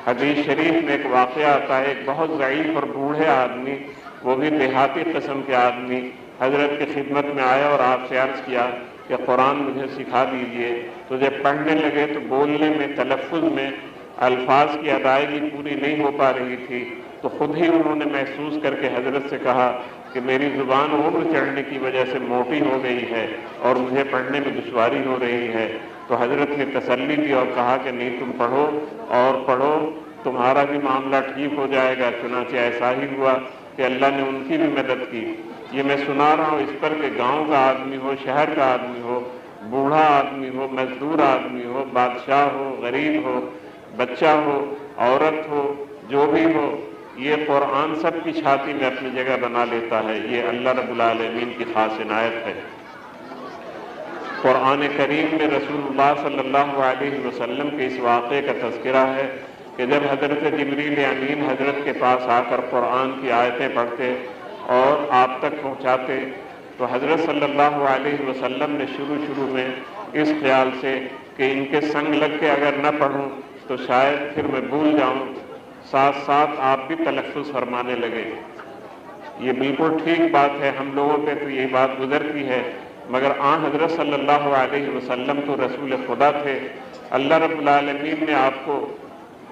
حدیث شریف میں ایک واقعہ آتا ہے، ایک بہت ضعیف اور بوڑھے آدمی، وہ بھی دیہاتی قسم کے آدمی، حضرت کی خدمت میں آیا اور آپ سے عرض کیا کہ قرآن مجھے سکھا دیجئے۔ تو جب پڑھنے لگے تو بولنے میں، تلفظ میں الفاظ کی ادائیگی پوری نہیں ہو پا رہی تھی، تو خود ہی انہوں نے محسوس کر کے حضرت سے کہا کہ میری زبان عمر چڑھنے کی وجہ سے موٹی ہو گئی ہے اور مجھے پڑھنے میں دشواری ہو رہی ہے۔ تو حضرت نے تسلی دی اور کہا کہ نہیں، تم پڑھو اور پڑھو، تمہارا بھی معاملہ ٹھیک ہو جائے گا۔ چنانچہ ایسا ہی ہوا کہ اللہ نے ان کی بھی مدد کی۔ یہ میں سنا رہا ہوں اس پر کہ گاؤں کا آدمی ہو، شہر کا آدمی ہو، بوڑھا آدمی ہو، مزدور آدمی ہو، بادشاہ ہو، غریب ہو، بچہ ہو، عورت ہو، جو بھی ہو، یہ قرآن سب کی چھاتی میں اپنی جگہ بنا لیتا ہے۔ یہ اللہ رب العالمین کی خاص عنایت ہے۔ قرآن کریم میں رسول اللہ صلی اللہ علیہ وسلم کے اس واقعے کا تذکرہ ہے کہ جب حضرت جبریل امین حضرت کے پاس آ کر قرآن کی آیتیں پڑھتے اور آپ تک پہنچاتے تو حضرت صلی اللہ علیہ وسلم نے شروع میں اس خیال سے کہ ان کے سنگ لگ کے اگر نہ پڑھوں تو شاید پھر میں بھول جاؤں، ساتھ ساتھ آپ بھی تلفظ فرمانے لگے۔ یہ بالکل ٹھیک بات ہے، ہم لوگوں پہ تو یہ بات گزرتی ہے، مگر آن حضرت صلی اللہ علیہ وسلم تو رسول خدا تھے۔ اللہ رب العالمین نے آپ کو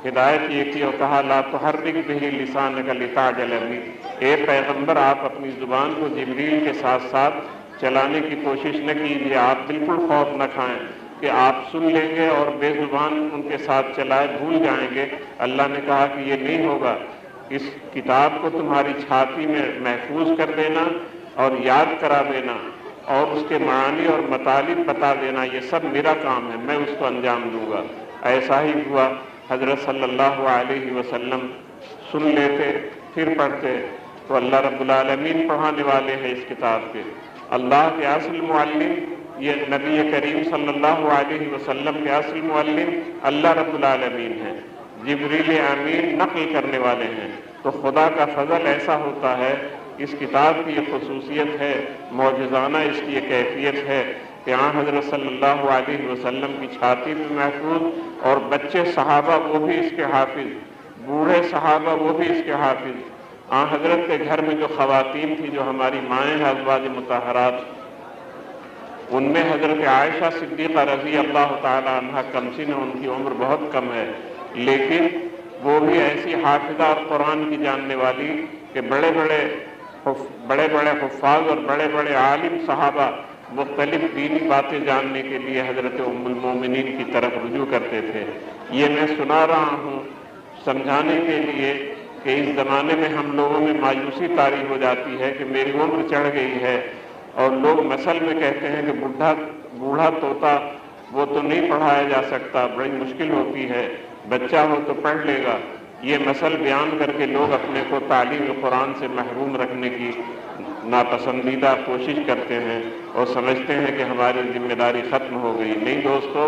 ہدایت یہ کی اور کہا لا تحرک بہ لسانک لتعجل بہ، اے پیغمبر آپ اپنی زبان کو جبریل کے ساتھ ساتھ چلانے کی کوشش نہ کیجیے، آپ بالکل خوف نہ کھائیں کہ آپ سن لیں گے اور بے زبان ان کے ساتھ چلائے بھول جائیں گے۔ اللہ نے کہا کہ یہ نہیں ہوگا، اس کتاب کو تمہاری چھاتی میں محفوظ کر دینا اور یاد کرا دینا اور اس کے معانی اور مطالب بتا دینا، یہ سب میرا کام ہے، میں اس کو انجام دوں گا۔ ایسا ہی ہوا، حضرت صلی اللہ علیہ وسلم سن لیتے پھر پڑھتے تو اللہ رب العالمین پڑھانے والے ہیں اس کتاب کے۔ اللہ کے اصل معلم، یہ نبی کریم صلی اللہ علیہ وسلم کے اصل معلم اللہ رب العالمین ہیں، جبریل امین نقل کرنے والے ہیں۔ تو خدا کا فضل ایسا ہوتا ہے، اس کتاب کی یہ خصوصیت ہے، معجزانہ اس کی یہ کیفیت ہے کہ حضرت صلی اللہ علیہ وسلم کی چھاتی میں محفوظ، اور بچے صحابہ وہ بھی اس کے حافظ، بوڑھے صحابہ وہ بھی اس کے حافظ۔ حضرت کے گھر میں جو خواتین تھی، جو ہماری مائیں ہیں ازواج مطہرات، ان میں حضرت عائشہ صدیقہ رضی اللہ تعالی عنہ کمسن ہے، ان کی عمر بہت کم ہے، لیکن وہ بھی ایسی حافظہ اور قرآن کی جاننے والی کہ بڑے بڑے حفاظ اور بڑے بڑے عالم صحابہ مختلف دینی باتیں جاننے کے لیے حضرت ام المومنین کی طرف رجوع کرتے تھے۔ یہ میں سنا رہا ہوں سمجھانے کے لیے کہ اس زمانے میں ہم لوگوں میں مایوسی طاری ہو جاتی ہے کہ میری عمر چڑھ گئی ہے اور لوگ مثل میں کہتے ہیں کہ بوڑھا طوطا وہ تو نہیں پڑھایا جا سکتا، بڑی مشکل ہوتی ہے، بچہ ہو تو پڑھ لے گا۔ یہ مثل بیان کر کے لوگ اپنے کو تعلیم قرآن سے محروم رکھنے کی ناپسندیدہ کوشش کرتے ہیں اور سمجھتے ہیں کہ ہماری ذمہ داری ختم ہو گئی۔ نہیں دوستو،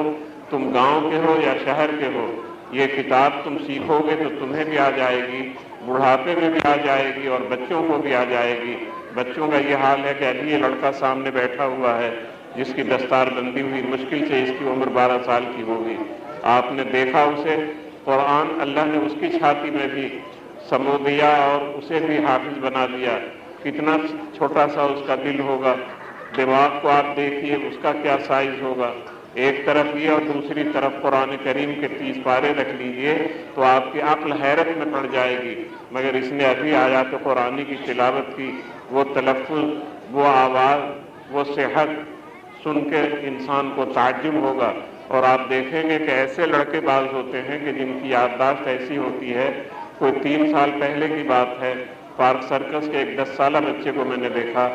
تم گاؤں کے ہو یا شہر کے ہو، یہ کتاب تم سیکھو گے تو تمہیں بھی آ جائے گی، بڑھاپے میں بھی آ جائے گی اور بچوں کو بھی آ جائے گی۔ بچوں کا یہ حال ہے کہ ابھی یہ لڑکا سامنے بیٹھا ہوا ہے جس کی دستار بندی ہوئی، مشکل سے اس کی عمر 12 سال کی ہوگی، آپ نے دیکھا اسے، قرآن اللہ نے اس کی چھاتی میں بھی سمو دیا اور اسے بھی حافظ بنا دیا۔ کتنا چھوٹا سا اس کا دل ہوگا، دماغ کو آپ دیکھیے اس کا کیا سائز ہوگا، ایک طرف یہ اور دوسری طرف قرآن کریم کے 30 پارے رکھ لیجئے تو آپ کی عقل حیرت میں پڑ جائے گی، مگر اس نے ابھی آیات قرآنی کی تلاوت کی، وہ تلفظ، وہ آواز، وہ صحت سن کے انسان کو تعجب ہوگا۔ اور آپ دیکھیں گے کہ ایسے لڑکے باز ہوتے ہیں کہ جن کی یادداشت ایسی ہوتی ہے، کوئی 3 سال پہلے کی بات ہے، پارک سرکس کے ایک 10 سالہ بچے کو میں نے دیکھا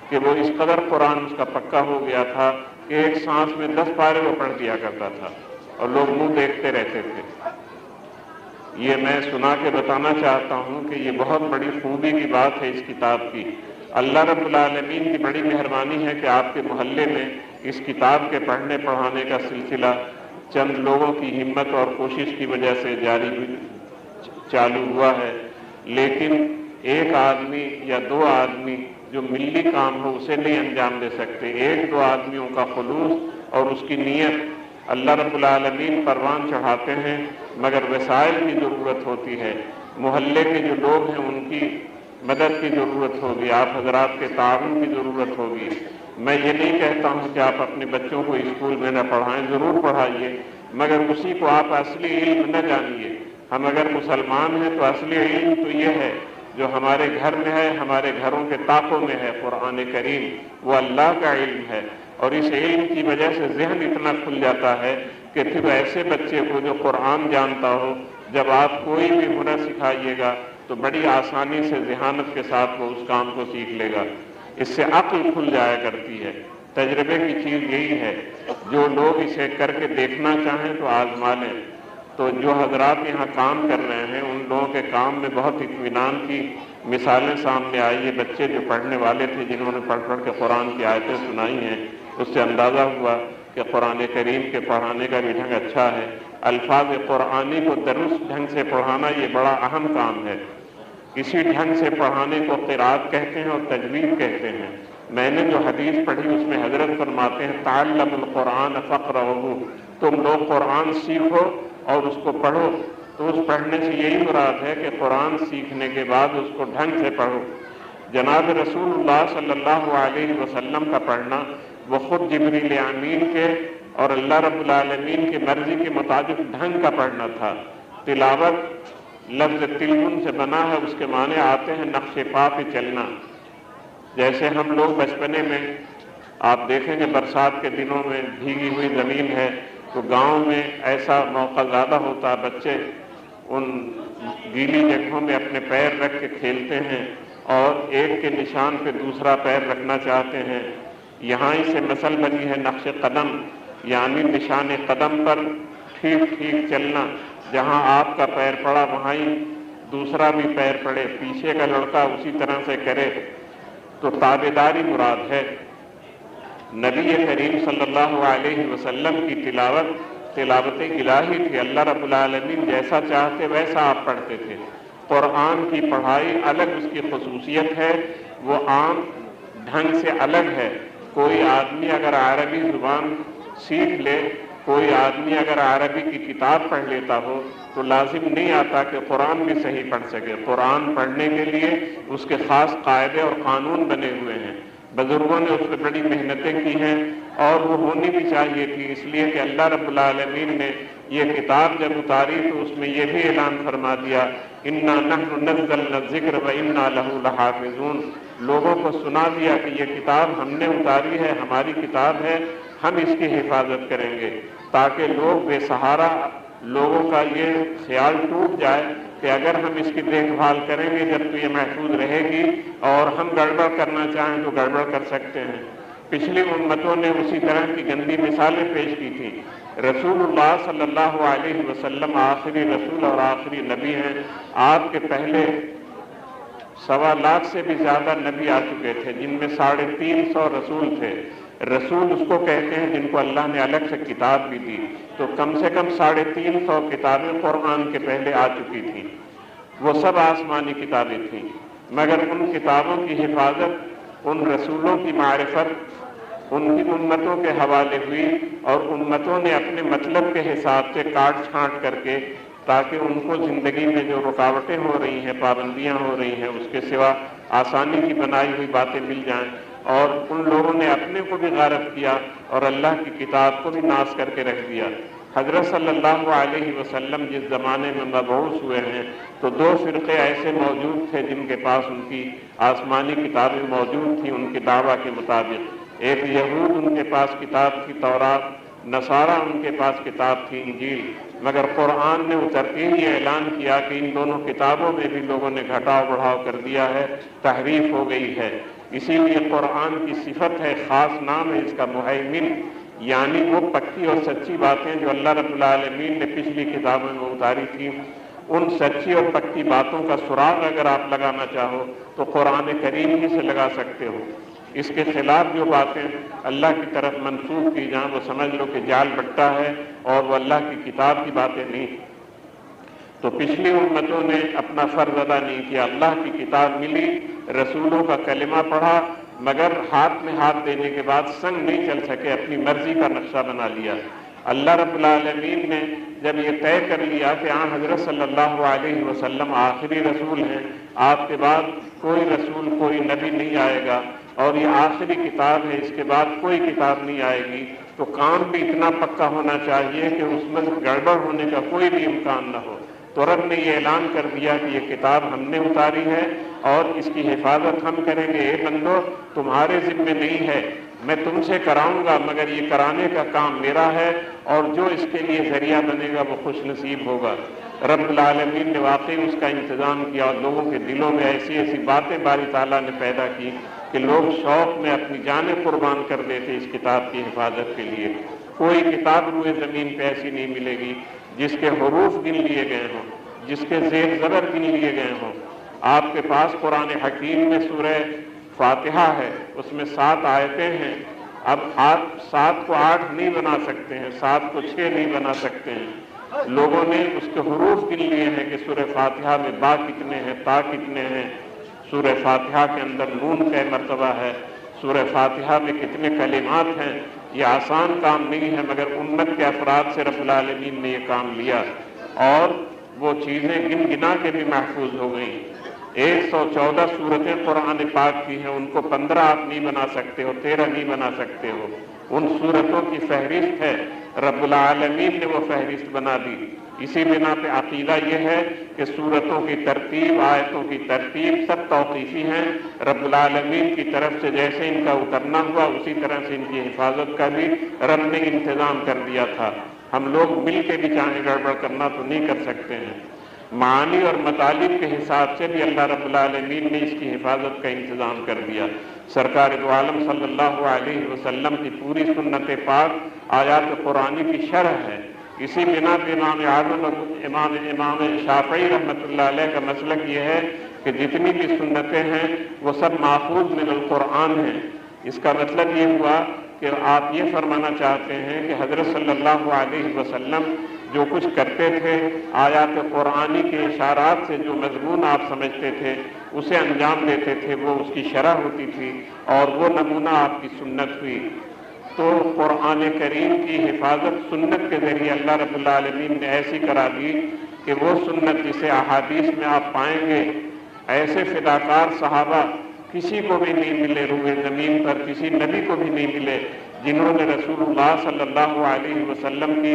کہ وہ اس قدر قرآن اس کا پکا ہو گیا تھا کہ ایک سانس میں 10 پارے وہ پڑھ دیا کرتا تھا اور لوگ منہ دیکھتے رہتے تھے۔ یہ میں سنا کے بتانا چاہتا ہوں کہ یہ بہت بڑی خوبی کی بات ہے اس کتاب کی۔ اللہ رب العالمین کی بڑی مہربانی ہے کہ آپ کے محلے میں اس کتاب کے پڑھنے پڑھانے کا سلسلہ چند لوگوں کی ہمت اور کوشش کی وجہ سے چالو ہوا ہے، لیکن ایک آدمی یا 2 آدمی جو ملی کام ہو اسے نہیں انجام دے سکتے۔ 1-2 آدمیوں کا خلوص اور اس کی نیت اللہ رب العالمین پروان چڑھاتے ہیں مگر وسائل کی ضرورت ہوتی ہے، محلے کے جو لوگ ہیں ان کی مدد کی ضرورت ہوگی، آپ حضرات کے تعاون کی ضرورت ہوگی۔ میں یہ نہیں کہتا ہوں کہ آپ اپنے بچوں کو اسکول میں نہ پڑھائیں، ضرور پڑھائیے، مگر اسی کو آپ اصلی علم نہ جانیے۔ ہم اگر مسلمان ہیں تو اصلی علم تو یہ ہے جو ہمارے گھر میں ہے، ہمارے گھروں کے طاقوں میں ہے، قرآن کریم، وہ اللہ کا علم ہے، اور اس علم کی وجہ سے ذہن اتنا کھل جاتا ہے کہ پھر ایسے بچے کو جو قرآن جانتا ہو، جب آپ کوئی بھی ہنر سکھائیے گا تو بڑی آسانی سے ذہانت کے ساتھ وہ اس کام کو سیکھ لے گا۔ اس سے عقل کھل جایا کرتی ہے۔ تجربے کی چیز یہی ہے، جو لوگ اسے کر کے دیکھنا چاہیں تو آزما لیں۔ تو جو حضرات یہاں کام کر رہے ہیں ان لوگوں کے کام میں بہت اطمینان کی مثالیں سامنے آئی۔ یہ بچے جو پڑھنے والے تھے جنہوں نے پڑھ پڑھ کے قرآن کی آیتیں سنائی ہیں، اس سے اندازہ ہوا کہ قرآن کریم کے پڑھانے کا بھی ڈھنگ اچھا ہے۔ الفاظ قرآنی کو درست ڈھنگ سے پڑھانا یہ بڑا اہم کام ہے۔ اسی ڈھنگ سے پڑھانے کو قرات کہتے ہیں اور تجوید کہتے ہیں۔ میں نے جو حدیث پڑھی اس میں حضرت فرماتے ہیں تعلم القرآن فقرؤہ، تم لوگ قرآن سیکھو اور اس کو پڑھو۔ تو اس پڑھنے سے یہی مراد ہے کہ قرآن سیکھنے کے بعد اس کو ڈھنگ سے پڑھو۔ جناب رسول اللہ صلی اللہ علیہ وسلم کا پڑھنا وہ خود جبریل امین کے اور اللہ رب العالمین کی مرضی کے مطابق ڈھنگ کا پڑھنا تھا۔ تلاوت لفظ تلون سے بنا ہے، اس کے معنی آتے ہیں نقش پا پہ چلنا۔ جیسے ہم لوگ بچپنے میں آپ دیکھیں گے برسات کے دنوں میں بھیگی ہوئی زمین ہے تو گاؤں میں ایسا موقع زیادہ ہوتا، بچے ان گیلی جگہوں میں اپنے پیر رکھ کے کھیلتے ہیں اور ایک کے نشان پہ دوسرا پیر رکھنا چاہتے ہیں۔ یہاں اسے مثل بنی ہے نقش قدم، یعنی نشان قدم پر ٹھیک ٹھیک چلنا، جہاں آپ کا پیر پڑا وہاں ہی دوسرا بھی پیر پڑے، پیچھے کا لڑکا اسی طرح سے کرے، تو تابعداری مراد ہے۔ نبی کریم صلی اللہ علیہ وسلم کی تلاوت الہی تھی، اللہ رب العالمین جیسا چاہتے ویسا آپ پڑھتے تھے۔ قرآن کی پڑھائی الگ اس کی خصوصیت ہے، وہ عام ڈھنگ سے الگ ہے۔ کوئی آدمی اگر عربی زبان سیکھ لے، کوئی آدمی اگر عربی کی کتاب پڑھ لیتا ہو تو لازم نہیں آتا کہ قرآن بھی صحیح پڑھ سکے۔ قرآن پڑھنے کے لیے اس کے خاص قاعدے اور قانون بنے ہوئے ہیں، بزرگوں نے اس پہ بڑی محنتیں کی ہیں اور وہ ہونی بھی چاہیے تھی، اس لیے کہ اللہ رب العالمین نے یہ کتاب جب اتاری تو اس میں یہ بھی اعلان فرما دیا انا نحن نزلنا الذکر وانا لہ لحافظون، لوگوں کو سنا دیا کہ یہ کتاب ہم نے اتاری ہے، ہماری کتاب ہے، ہم اس کی حفاظت کریں گے، تاکہ لوگ بے سہارا لوگوں کا یہ خیال ٹوٹ جائے کہ اگر ہم اس کی دیکھ بھال کریں گے جب تو یہ محفوظ رہے گی اور ہم گڑبڑ کرنا چاہیں تو گڑبڑ کر سکتے ہیں۔ پچھلی امتوں نے اسی طرح کی گندی مثالیں پیش کی تھیں۔ رسول اللہ صلی اللہ علیہ وسلم آخری رسول اور آخری نبی ہیں، آپ کے پہلے 1.25 لاکھ سے بھی زیادہ نبی آ چکے تھے، جن میں 350 رسول تھے۔ رسول اس کو کہتے ہیں جن کو اللہ نے الگ سے کتاب بھی دی، تو کم سے کم 350 کتابیں قرآن کے پہلے آ چکی تھیں، وہ سب آسمانی کتابیں تھیں، مگر ان کتابوں کی حفاظت ان رسولوں کی معرفت ان کی امتوں کے حوالے ہوئی اور امتوں نے اپنے مطلب کے حساب سے کاٹ چھانٹ کر کے تاکہ ان کو زندگی میں جو رکاوٹیں ہو رہی ہیں، پابندیاں ہو رہی ہیں، اس کے سوا آسانی کی بنائی ہوئی باتیں مل جائیں، اور ان لوگوں نے اپنے کو بھی غارت کیا اور اللہ کی کتاب کو بھی ناس کر کے رکھ دیا۔ حضرت صلی اللہ علیہ وسلم جس زمانے میں مبعوث ہوئے ہیں تو 2 فرقے ایسے موجود تھے جن کے پاس ان کی آسمانی کتابیں موجود تھیں ان کے دعویٰ کے مطابق۔ ایک یہود ان کے پاس کتاب تھی تورات، نصارہ ان کے پاس کتاب تھی انجیل، مگر قرآن نے اترتے ہی اعلان کیا کہ ان دونوں کتابوں میں بھی لوگوں نے گھٹاؤ بڑھاؤ کر دیا ہے، تحریف ہو گئی ہے۔ اسی لیے قرآن کی صفت ہے، خاص نام ہے اس کا مہیمن، یعنی وہ پکی اور سچی باتیں جو اللہ رب العالمین نے پچھلی کتابوں میں اتاری تھیں، ان سچی اور پکی باتوں کا سراغ اگر آپ لگانا چاہو تو قرآن کریم ہی سے لگا سکتے ہو۔ اس کے خلاف جو باتیں اللہ کی طرف منسوب کی جائیں وہ سمجھ لو کہ جال بٹا ہے اور وہ اللہ کی کتاب کی باتیں نہیں۔ تو پچھلی امتوں نے اپنا فرض ادا نہیں کیا، اللہ کی کتاب ملی، رسولوں کا کلمہ پڑھا، مگر ہاتھ میں ہاتھ دینے کے بعد سنگ نہیں چل سکے، اپنی مرضی کا نقشہ بنا لیا۔ اللہ رب العالمین نے جب یہ طے کر لیا کہ حضرت صلی اللہ علیہ وسلم آخری رسول ہیں، آپ کے بعد کوئی رسول کوئی نبی نہیں آئے گا اور یہ آخری کتاب ہے، اس کے بعد کوئی کتاب نہیں آئے گی، تو کام بھی اتنا پکا ہونا چاہیے کہ اس میں گڑبڑ ہونے کا کوئی بھی امکان نہ ہو۔ تو رب نے یہ اعلان کر دیا کہ یہ کتاب ہم نے اتاری ہے اور اس کی حفاظت ہم کریں گے۔ اے بندو، تمہارے ذمہ نہیں ہے، میں تم سے کراؤں گا، مگر یہ کرانے کا کام میرا ہے، اور جو اس کے لیے ذریعہ بنے گا وہ خوش نصیب ہوگا۔ رب العالمین نے واقعی اس کا انتظام کیا اور لوگوں کے دلوں میں ایسی ایسی باتیں باری تعالیٰ نے پیدا کی کہ لوگ شوق میں اپنی جانیں قربان کر دیتے اس کتاب کی حفاظت کے لیے۔ کوئی کتاب روئے زمین پہ ایسی نہیں ملے گی جس کے حروف گن لیے گئے ہوں، جس کے زیر زبر گن لیے گئے ہوں۔ آپ کے پاس قرآن حکیم میں سورہ فاتحہ ہے، اس میں 7 آیتیں ہیں۔ اب آپ 7 کو 8 نہیں بنا سکتے ہیں، 7 کو 6 نہیں بنا سکتے ہیں۔ لوگوں نے اس کے حروف گن لیے ہیں کہ سورہ فاتحہ میں با کتنے ہیں، تا کتنے ہیں، سورہ فاتحہ کے اندر نون کا مرتبہ ہے، سورہ فاتحہ میں کتنے کلمات ہیں۔ یہ آسان کام نہیں ہے، مگر امت کے افراد سے رب العالمین نے یہ کام لیا اور وہ چیزیں گن گنا کے بھی محفوظ ہو گئیں۔ 114 سورتیں قرآن پاک کی ہیں، ان کو 15 آپ نہیں بنا سکتے ہو، 13 نہیں بنا سکتے ہو۔ ان سورتوں کی فہرست ہے، رب العالمین نے وہ فہرست بنا دی۔ اسی بنا پہ عقیدہ یہ ہے کہ سورتوں کی ترتیب، آیتوں کی ترتیب سب توقیفی ہیں، رب العالمین کی طرف سے جیسے ان کا اترنا ہوا اسی طرح سے ان کی حفاظت کا بھی رب نے انتظام کر دیا تھا۔ ہم لوگ مل کے بھی چاہیں گڑبڑ کرنا تو نہیں کر سکتے ہیں۔ معانی اور مطالب کے حساب سے بھی اللہ رب العالمین نے اس کی حفاظت کا انتظام کر دیا۔ سرکار دو عالم صلی اللہ علیہ وسلم کی پوری سنت پاک آیات قرآنی کی شرح ہے۔ اسی بنا پہ امام اعظم اور امام شافعی رحمۃ اللہ علیہ کا مسلک یہ ہے کہ جتنی بھی سنتیں ہیں وہ سب ماخوذ من القرآن ہیں۔ اس کا مطلب یہ ہوا کہ آپ یہ فرمانا چاہتے ہیں کہ حضرت صلی اللہ علیہ وسلم جو کچھ کرتے تھے، آیات قرآنی کے اشارات سے جو مضمون آپ سمجھتے تھے اسے انجام دیتے تھے، وہ اس کی شرح ہوتی تھی اور وہ نمونہ آپ کی سنت ہوئی۔ تو قرآن کریم کی حفاظت سنت کے ذریعے اللہ رب العالمین نے ایسی کرا دی کہ وہ سنت جسے احادیث میں آپ پائیں گے، ایسے فداکار صحابہ کسی کو بھی نہیں ملے روئے زمین پر، کسی نبی کو بھی نہیں ملے جنہوں نے رسول اللہ صلی اللہ علیہ وسلم کی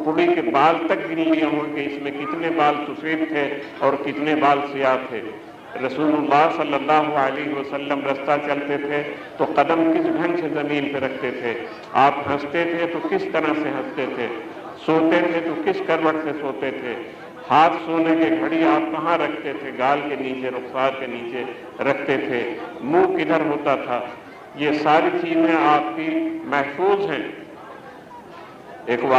پڑی کے بال تک گن لیے ہوں کہ اس میں کتنے بال سفید تھے اور کتنے بال سیاہ تھے۔ رسول اللہ صلی اللہ علیہ وسلم رستہ چلتے تھے تو قدم کس ڈھنگ سے زمین پہ رکھتے تھے، آپ ہنستے تھے تو کس طرح سے ہنستے تھے، سوتے تھے تو کس کروٹ سے سوتے تھے، ہاتھ سونے کے گھڑی آپ کہاں رکھتے تھے، گال کے نیچے، رخسار کے نیچے رکھتے تھے، منہ کدھر ہوتا تھا، یہ ساری چیزیں آپ کی محفوظ ہیں۔ ایک واقعہ